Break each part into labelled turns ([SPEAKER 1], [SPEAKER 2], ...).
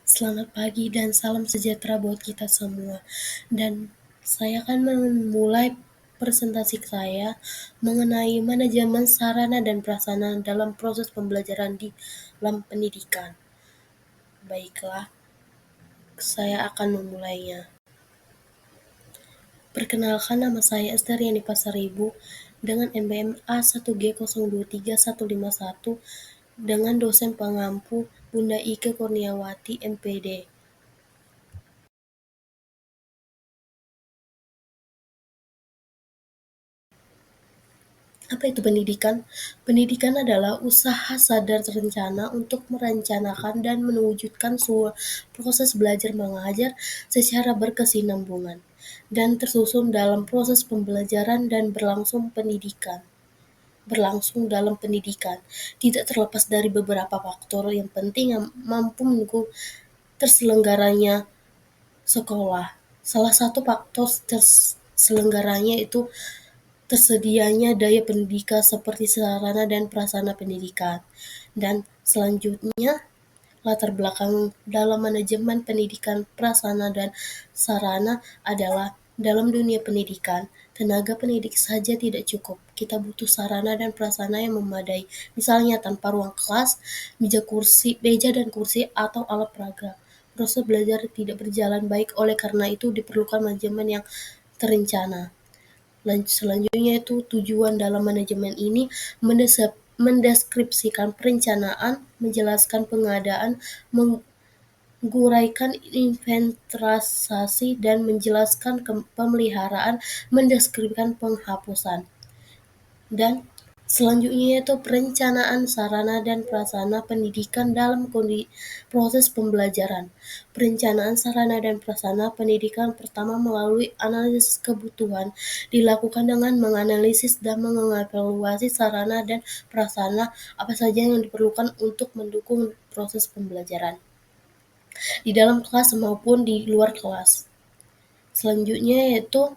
[SPEAKER 1] Selamat pagi dan salam sejahtera buat kita semua. Dan saya akan memulai presentasi saya mengenai manajemen sarana dan prasarana dalam proses pembelajaran di dalam pendidikan. Baiklah, saya akan memulainya. Perkenalkan, nama saya Ester Yani Pasaribu dengan NBM A1G023151 dengan dosen pengampu Bunda Ike Kurniawati MPD. Apa itu pendidikan? Pendidikan adalah usaha sadar terencana untuk merencanakan dan mewujudkan sebuah proses belajar mengajar secara berkesinambungan dan tersusun dalam proses pembelajaran dan berlangsung dalam pendidikan, tidak terlepas dari beberapa faktor yang penting yang mampu mendukung terselenggaranya sekolah. Salah satu faktor terselenggaranya itu tersedianya daya pendidikan seperti sarana dan prasarana pendidikan. Dan selanjutnya, latar belakang dalam manajemen pendidikan prasarana dan sarana adalah dalam dunia pendidikan, tenaga pendidik saja tidak cukup. Kita butuh sarana dan prasarana yang memadai, misalnya tanpa ruang kelas, meja dan kursi, atau alat peraga. Proses belajar tidak berjalan baik, oleh karena itu diperlukan manajemen yang terencana. Selanjutnya itu tujuan dalam manajemen ini mendeskripsikan perencanaan, menjelaskan pengadaan, menguraikan inventarisasi, dan menjelaskan pemeliharaan, mendeskripsikan penghapusan. Dan selanjutnya yaitu perencanaan sarana dan prasarana pendidikan dalam proses pembelajaran. Perencanaan sarana dan prasarana pendidikan pertama melalui analisis kebutuhan dilakukan dengan menganalisis dan mengevaluasi sarana dan prasarana apa saja yang diperlukan untuk mendukung proses pembelajaran di dalam kelas maupun di luar kelas. Selanjutnya yaitu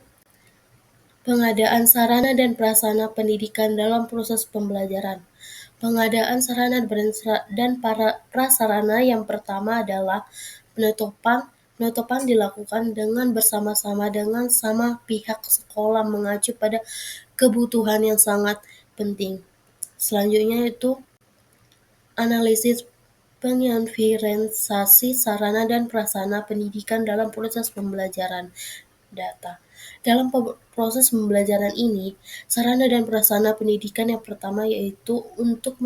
[SPEAKER 1] pengadaan sarana dan prasarana pendidikan dalam proses pembelajaran. Pengadaan sarana dan prasarana yang pertama adalah penutupan. Penutupan dilakukan dengan bersama-sama dengan sama pihak sekolah mengacu pada kebutuhan yang sangat penting. Selanjutnya itu analisis penginventarisasi sarana dan prasarana pendidikan dalam proses pembelajaran. Data. Dalam proses pembelajaran ini, sarana dan prasarana pendidikan yang pertama yaitu untuk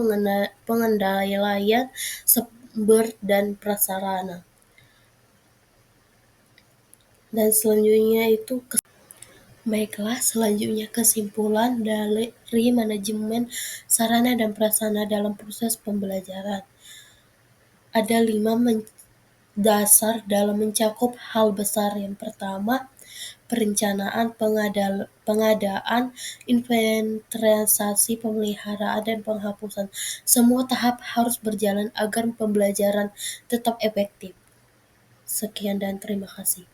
[SPEAKER 1] pengendalian sumber dan prasarana. Dan selanjutnya itu Baiklah, selanjutnya kesimpulan dari manajemen sarana dan prasarana dalam proses pembelajaran. Ada 5 dasar dalam mencakup hal besar. Yang pertama, perencanaan, pengadaan, inventarisasi, pemeliharaan, dan penghapusan. Semua tahap harus berjalan agar pembelajaran tetap efektif. Sekian dan terima kasih.